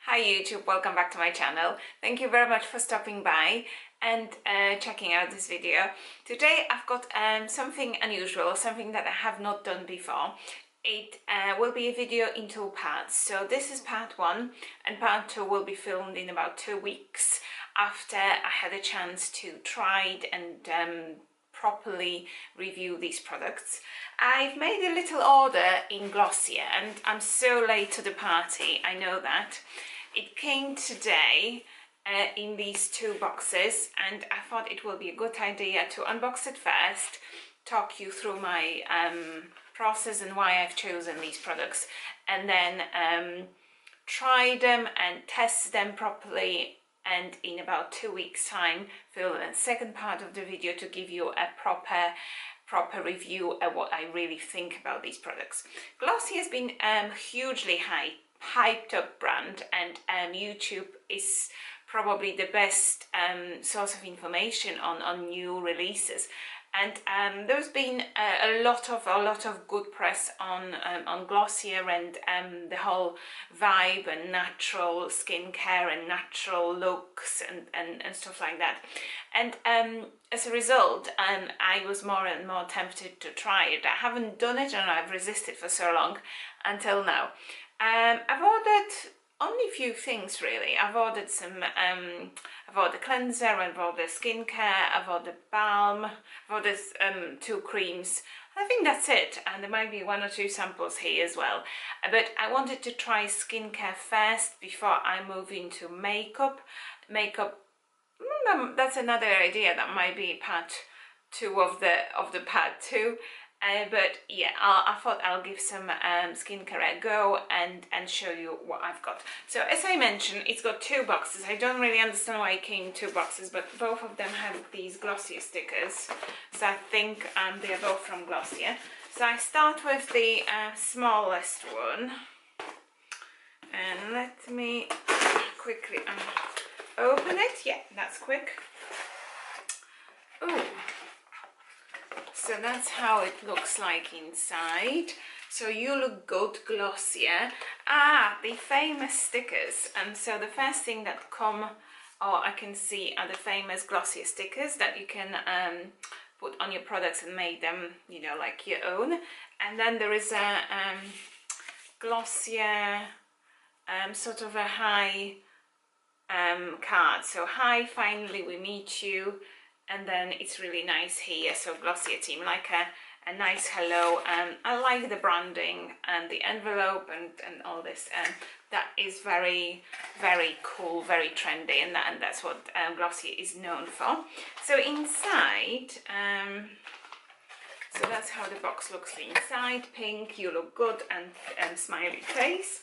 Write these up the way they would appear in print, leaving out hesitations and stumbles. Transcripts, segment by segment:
Hi YouTube, welcome back to my channel. Thank you very much for stopping by and checking out this video. Today I've got something unusual, something that I have not done before. It will be a video in two parts. So this is part one and part two will be filmed in about 2 weeks after I had a chance to try it and properly review these products. I've made a little order in Glossier and I'm so late to the party, I know that. It came today in these two boxes and I thought it will be a good idea to unbox it first, talk you through my process and why I've chosen these products, and then try them and test them properly, and in about 2 weeks time film a second part of the video to give you a proper review of what I really think about these products. Glossier has been hugely hyped up brand, and YouTube is probably the best source of information on new releases, and there's been a lot of good press on Glossier and the whole vibe and natural skincare and natural looks and stuff like that. And as a result, I was more and more tempted to try it. I haven't done it and I've resisted for so long until now. I've ordered only a few things really. I've ordered some, I've ordered cleanser, I've ordered skincare, I've ordered balm, I've ordered 2 creams. I think that's it, and there might be 1 or 2 samples here as well. But I wanted to try skincare first before I move into makeup. That's another idea. That might be part 2 of the part 2. But yeah, I thought I'll give some skincare a go and show you what I've got. So as I mentioned, it's got 2 boxes. I don't really understand why it came in 2 boxes, but both of them have these Glossier stickers. So I think they are both from Glossier. So I start with the smallest one. And let me quickly open it. Yeah, that's quick. Ooh. So that's how it looks like inside. So You Look Good Glossier. The famous stickers. And so the first thing that come, or I can see, are the famous Glossier stickers that you can put on your products and make them, you know, like your own. And then there is a Glossier sort of a hi card. So hi, finally we meet you. And then it's really nice here, so Glossier team, like a nice hello. I like the branding and the envelope and all this, and that is very cool, very trendy, and that's what Glossier is known for. So inside, so that's how the box looks inside. Pink, You Look Good, and smiley face.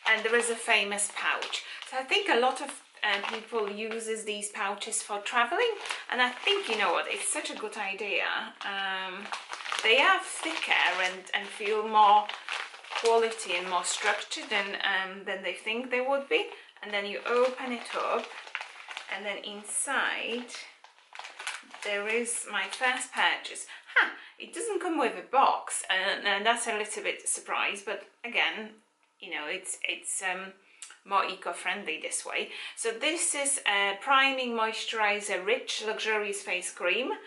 And there is a famous pouch. So I think a lot of people uses these pouches for traveling, and I think, you know what, it's such a good idea. They are thicker and feel more quality and more structured than they think they would be. And then you open it up, and then inside there is my first purchase. It doesn't come with a box, and that's a little bit surprised, but again, you know, it's more eco-friendly this way. So this is a priming moisturizer rich luxurious face cream.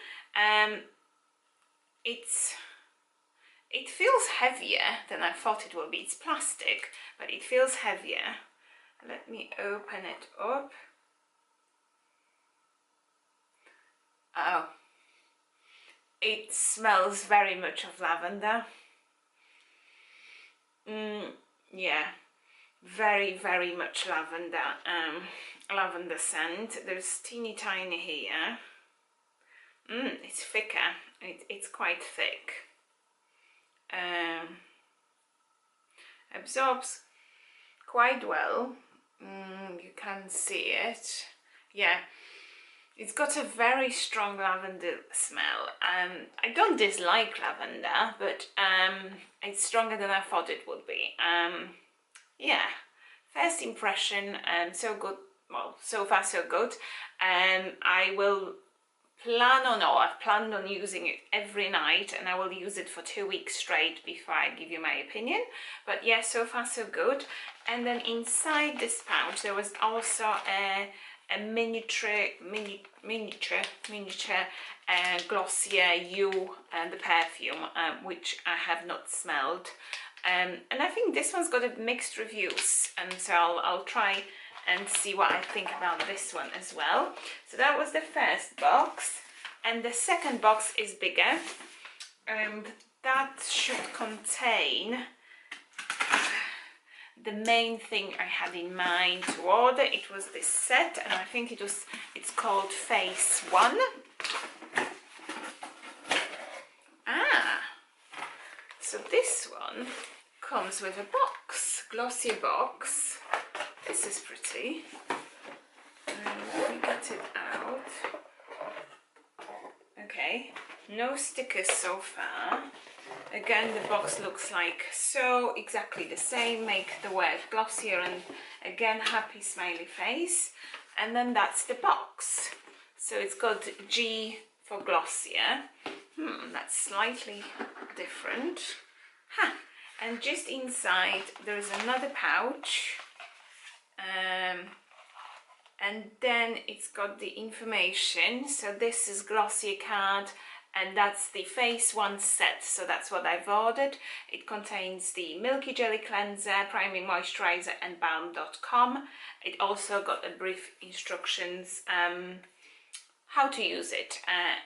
It feels heavier than I thought it would be. It's plastic, but it feels heavier. Let me open it up. Oh, it smells very much of lavender. Yeah, very much lavender, lavender scent. There's teeny tiny here. It's thicker. It's quite thick. Absorbs quite well. You can see it. Yeah, it's got a very strong lavender smell. I don't dislike lavender, but it's stronger than I thought it would be. Yeah, first impression, so good. Well, so far so good. I will I've planned on using it every night, and I will use it for 2 weeks straight before I give you my opinion. But yeah, so far so good. And then inside this pouch there was also a miniature Glossier You the perfume, which I have not smelled, and I think this one's got a mixed reviews, and so I'll try and see what I think about this one as well. So that was the first box, and the second box is bigger, and that should contain the main thing I had in mind to order. It was this set, and I think it's called Phase 1. So this one comes with a box, Glossier box. This is pretty. Let me get it out. Okay, no stickers so far. Again, the box looks like so exactly the same. Make the word Glossier, and again, happy smiley face. And then that's the box. So it's got G for Glossier. That's slightly different. And just inside there is another pouch. And then it's got the information. So this is Glossier card, and that's the Phase 1 set, so that's what I've ordered. It contains the Milky Jelly Cleanser, Priming Moisturizer and Balm.com. It also got a brief instructions how to use it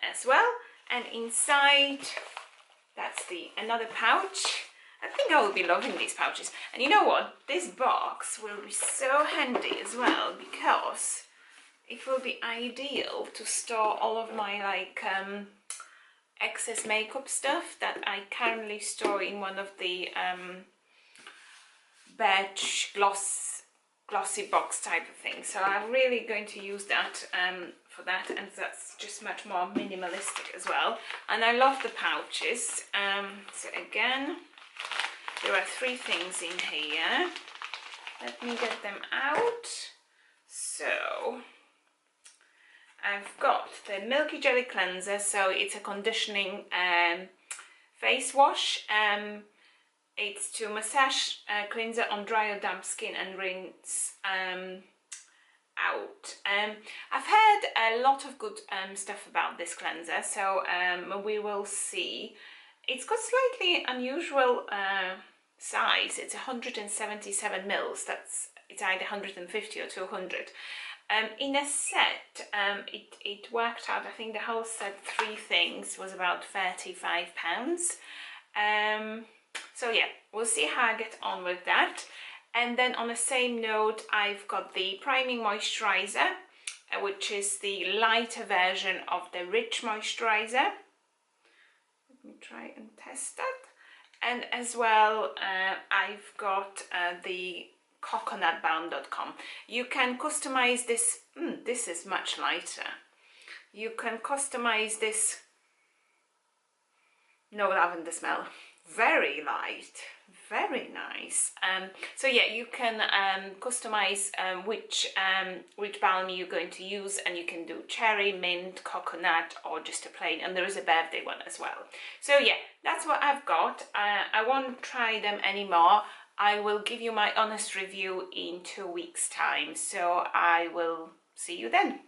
as well. And inside, that's another pouch. I think I will be loving these pouches. And you know what? This box will be so handy as well, because it will be ideal to store all of my excess makeup stuff that I currently store in one of the Birch glossy box type of thing. So I'm really going to use that for that, and that's just much more minimalistic as well. And I love the pouches. So again, there are 3 things in here. Let me get them out. So I've got the Milky Jelly Cleanser, so it's a conditioning face wash. It's to massage cleanser on dry or damp skin and rinse out. I've heard a lot of good stuff about this cleanser, so we will see. It's got slightly unusual size. It's 177 mils. It's either 150 or 200. In a set, it worked out, I think the whole set, 3 things, was about £35. So yeah, we'll see how I get on with that. And then on the same note, I've got the Priming Moisturizer, which is the lighter version of the Rich Moisturizer. Let me try and test that. And as well, I've got the coconutbalm.com. You can customize this. This is much lighter. You can customize this. No lavender smell. Very light, very nice. So yeah, you can customize which balm you're going to use, and you can do cherry, mint, coconut, or just a plain, and there is a birthday one as well. So yeah, that's what I've got. I won't try them anymore. I will give you my honest review in 2 weeks time, so I will see you then.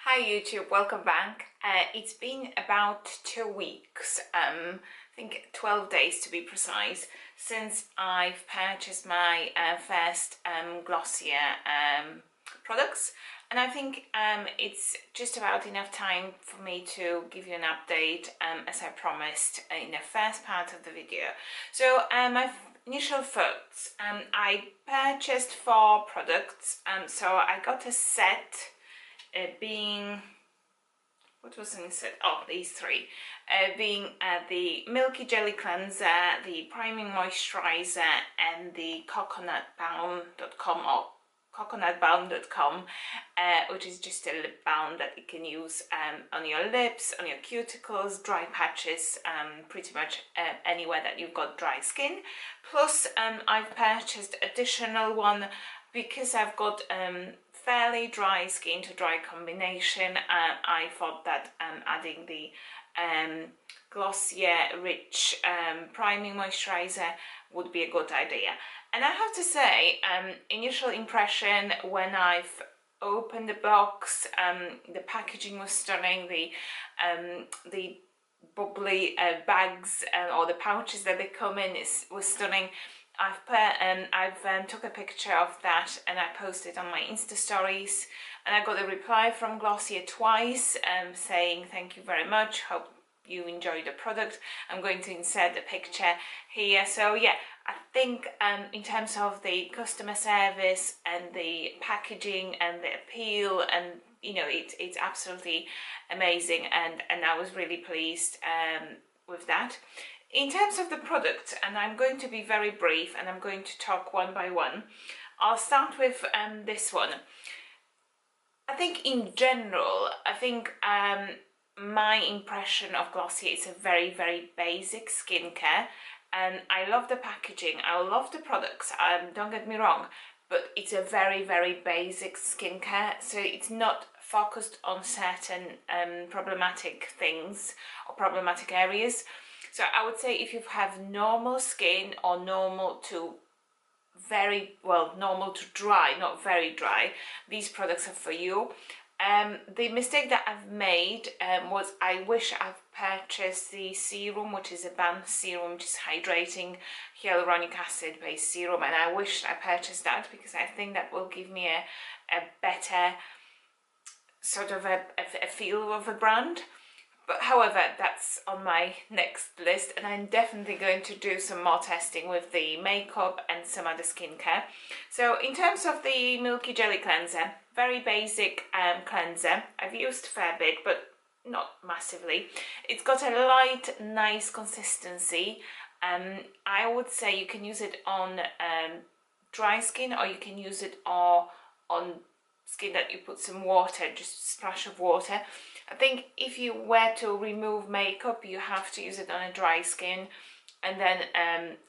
Hi YouTube, welcome back. It's been about 2 weeks, I think 12 days to be precise, since I've purchased my first Glossier products, and I think it's just about enough time for me to give you an update as I promised in the first part of the video. So my initial thoughts, I purchased 4 products, so I got a set. Being, what was in set? Oh, these 3. Being the Milky Jelly Cleanser, the Priming Moisturizer, and the coconutbalm.com or coconutbalm.com, which is just a lip balm that you can use on your lips, on your cuticles, dry patches, pretty much anywhere that you've got dry skin. Plus, I've purchased additional one because I've got fairly dry skin to dry combination, I thought that adding the Glossier Rich Priming Moisturizer would be a good idea. And I have to say, initial impression when I've opened the box, the packaging was stunning. The bubbly bags or the pouches that they come in was stunning. I've took a picture of that and I posted on my Insta stories, and I got a reply from Glossier twice saying thank you very much, hope you enjoy the product. I'm going to insert the picture here. So yeah, I think in terms of the customer service and the packaging and the appeal, and you know, it's absolutely amazing, and I was really pleased with that. In terms of the product, and I'm going to be very brief and I'm going to talk one by one. I'll start with this one. I think in general, my impression of Glossier is a very, very basic skincare, and I love the packaging, I love the products, don't get me wrong, but it's a very, very basic skincare, so it's not focused on certain problematic things or problematic areas. So I would say if you have normal skin or normal to normal to dry, not very dry, these products are for you. The mistake that I've made was I wish I've purchased the serum, which is a balm serum, which is hydrating hyaluronic acid based serum, and I wish I purchased that because I think that will give me a better sort of a feel of a brand. But however, that's on my next list, and I'm definitely going to do some more testing with the makeup and some other skincare. So in terms of the Milky Jelly Cleanser, very basic cleanser. I've used a fair bit, but not massively. It's got a light, nice consistency. I would say you can use it on dry skin, or you can use it on skin that you put some water, just a splash of water. I think if you were to remove makeup, you have to use it on a dry skin, and then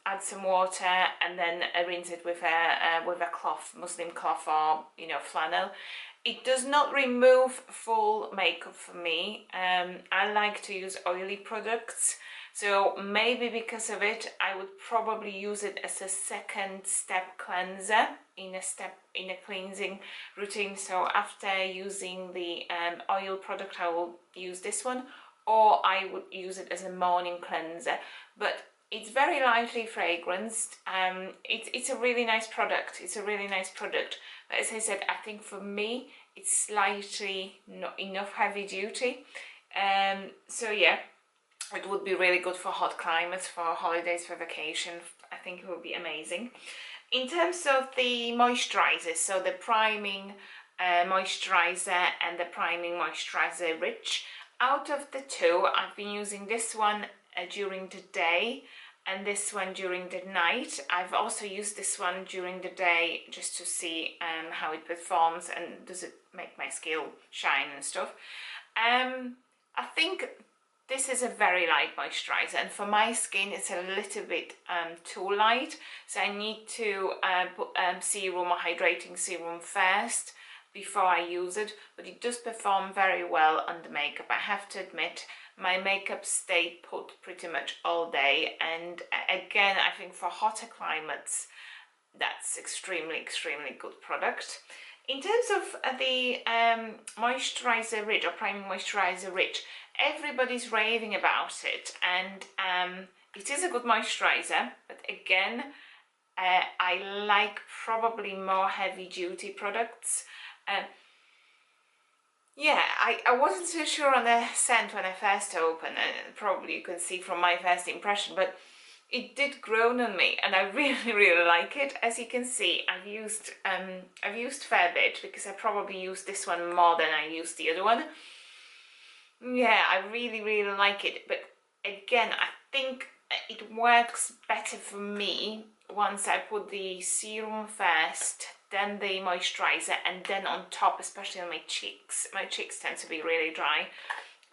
add some water, and then rinse it with a cloth, muslin cloth, or flannel. It does not remove full makeup for me. I like to use oily products, so maybe because of it, I would probably use it as a second step cleanser in a cleansing routine. So after using the oil product, I will use this one, or I would use it as a morning cleanser. But it's very lightly fragranced. It's a really nice product. It's a really nice product. But as I said, I think for me, it's slightly not enough heavy duty. So yeah, it would be really good for hot climates, for holidays, for vacation. I think it would be amazing. In terms of the moisturizers, so the priming moisturizer and the priming moisturizer rich, out of the two, I've been using this one during the day and this one during the night. I've also used this one during the day just to see how it performs and does it make my skin shine and stuff. I think this is a very light moisturizer, and for my skin it's a little bit too light, so I need to put serum or hydrating serum first before I use it, but it does perform very well under makeup. I have to admit, my makeup stayed put pretty much all day, and again, I think for hotter climates that's extremely good product. In terms of the moisturizer rich or priming moisturizer rich, everybody's raving about it, and it is a good moisturizer, but again, I like probably more heavy duty products. Yeah, I wasn't so sure on the scent when I first opened, and probably you can see from my first impression, but it did grow on me, and I really like it. As you can see, I've used a fair bit because I probably used this one more than I used the other one. Yeah, I really like it, but again, I think it works better for me once I put the serum first, then the moisturizer, and then on top, especially on my cheeks. My cheeks tend to be really dry.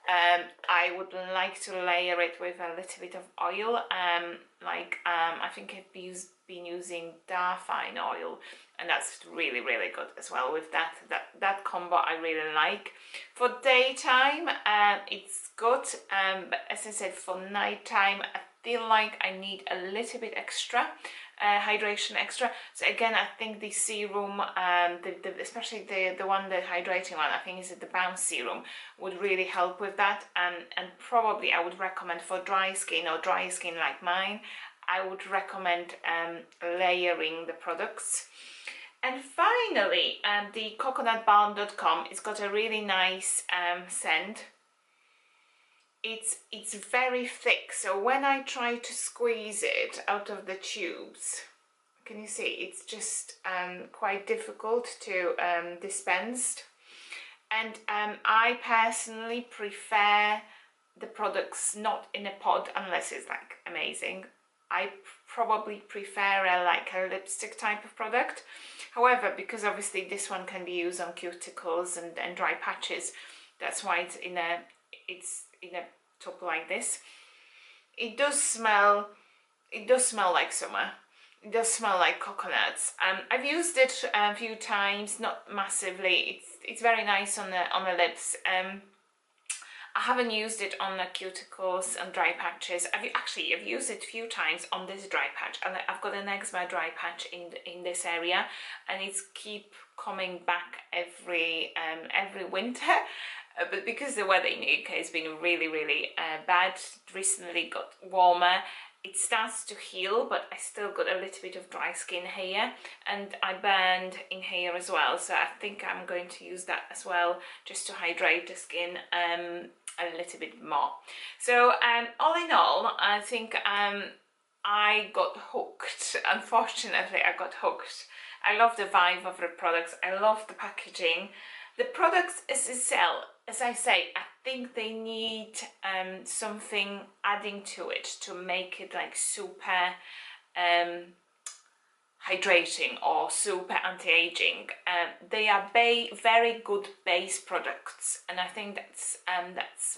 I would like to layer it with a little bit of oil. I think I've been using Darfine oil, and that's really good as well. With that combo, I really like. For daytime, it's good, but as I said, for nighttime, I feel like I need a little bit extra. Hydration extra. So again, I think the serum, especially the one, the hydrating one, I think is the Bounce serum, would really help with that. And probably I would recommend for dry skin or dry skin like mine, I would recommend layering the products. And finally, the coconutbalm.com, it's got a really nice scent. It's very thick, so when I try to squeeze it out of the tubes, can you see, it's just quite difficult to dispense. And I personally prefer the products not in a pod unless it's like amazing. I probably prefer a lipstick type of product. However, because obviously this one can be used on cuticles and dry patches, that's why it's in a tub like this. It does smell like summer. It does smell like coconuts. I've used it a few times, not massively. It's very nice on the lips. I haven't used it on the cuticles and dry patches. I've used it a few times on this dry patch, and I've got an eczema dry patch in this area, and it's keep coming back every winter. But because the weather in the UK has been really bad, recently got warmer, it starts to heal, but I still got a little bit of dry skin here, and I burned in here as well, so I think I'm going to use that as well, just to hydrate the skin a little bit more. So all in all, I think I got hooked. Unfortunately, I got hooked. I love the vibe of the products. I love the packaging. The products as I say, I think they need something adding to it to make it like super hydrating or super anti-aging. They are very good base products, and I think that's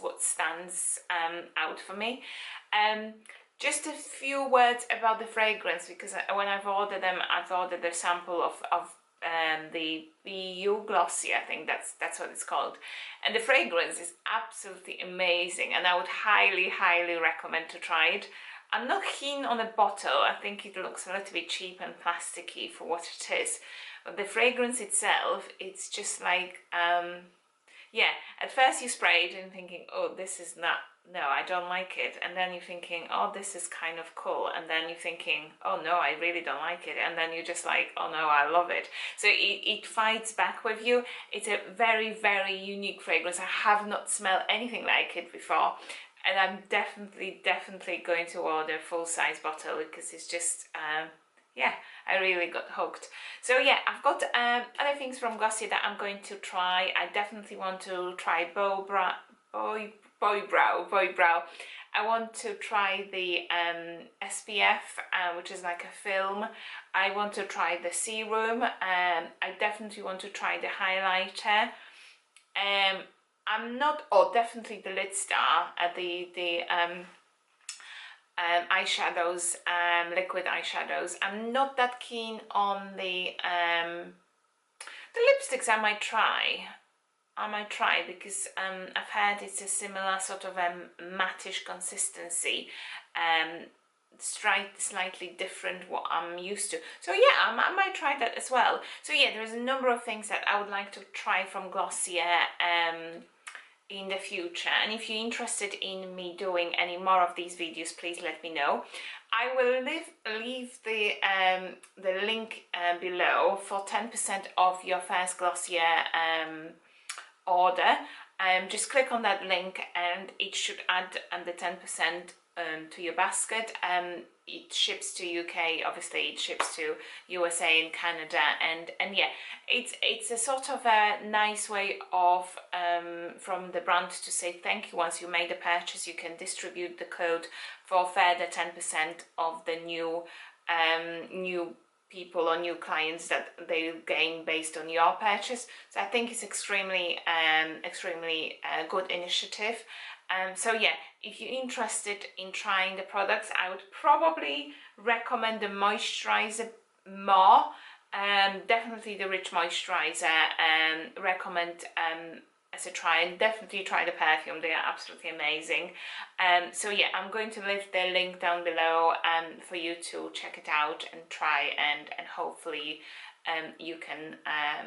what stands out for me. Just a few words about the fragrance, because when I've ordered them, I've ordered a sample of the EU Glossier, I think that's what it's called, and the fragrance is absolutely amazing, and I would highly recommend to try it. I'm not keen on the bottle. I think it looks a little bit cheap and plasticky for what it is, but the fragrance itself, it's just like yeah, at first you spray it and thinking, oh, this is not, no, I don't like it, and then you're thinking, oh, this is kind of cool, and then you're thinking, oh no, I really don't like it, and then you're just like, oh no, I love it. So it fights back with you. It's a very unique fragrance. I have not smelled anything like it before, and I'm definitely going to order a full-size bottle, because it's just yeah, I really got hooked. So yeah, I've got other things from Glossier that I'm going to try. I definitely want to try Boy Brow. I want to try the SPF, which is like a film. I want to try the serum. I definitely want to try the highlighter. I'm not, oh, definitely the lid star, the eyeshadows, liquid eyeshadows. I'm not that keen on the lipsticks. I might try because I've heard it's a similar sort of mattish consistency, slightly different what I'm used to. So yeah, I might try that as well. So yeah, there's a number of things that I would like to try from Glossier in the future, and if you're interested in me doing any more of these videos, please let me know. I will leave the link below for 10% off your first Glossier order. Just click on that link and it should add the 10% to your basket. It ships to UK, obviously it ships to USA and Canada, and yeah, it's a sort of a nice way of from the brand to say thank you. Once you made a purchase, you can distribute the code for further 10% of the new people or new clients that they gain based on your purchase. So I think it's extremely good initiative. So yeah, if you're interested in trying the products, I would probably recommend the moisturizer more. Definitely the Rich Moisturizer. Recommend as a try, and definitely try the perfume. They are absolutely amazing. So yeah, I'm going to leave the link down below for you to check it out and try, and hopefully you can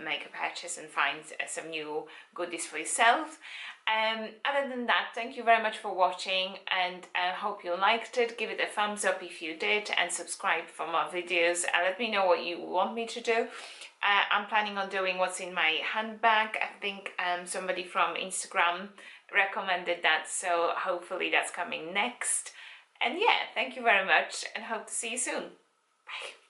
make a purchase and find some new goodies for yourself. Other than that, thank you very much for watching, and hope you liked it. Give it a thumbs up if you did, and subscribe for more videos. Let me know what you want me to do. I'm planning on doing what's in my handbag. I think somebody from Instagram recommended that, so hopefully that's coming next. And yeah, thank you very much, and hope to see you soon. Bye.